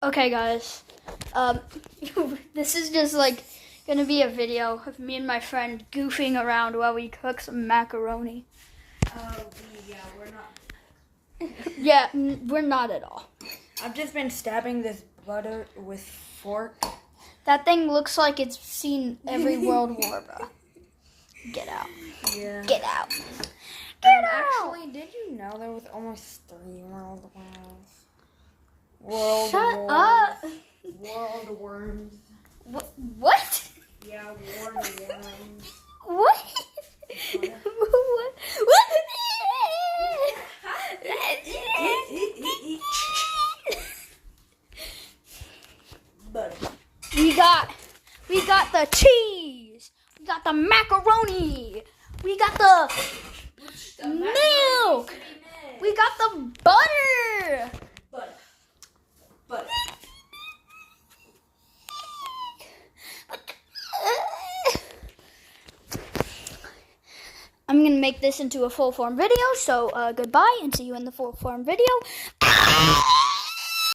Okay, guys. Um, this is just like gonna be a video of me and my friend goofing around while we cook some macaroni. Yeah, we're not. Yeah, we're not at all. I've just been stabbing this butter with fork. That thing looks like it's seen every World War, bro. Get out. Yeah. Get out. Get out. Actually, did you know there was almost 3 World Wars? World Shut Wars. up. World Worms. What? Yeah, World Worms. What? What? Butter. We got the cheese. We got the macaroni. We got the milk. We got the butter. Butter. I'm gonna make this into a full form video, so goodbye and see you in the full form video.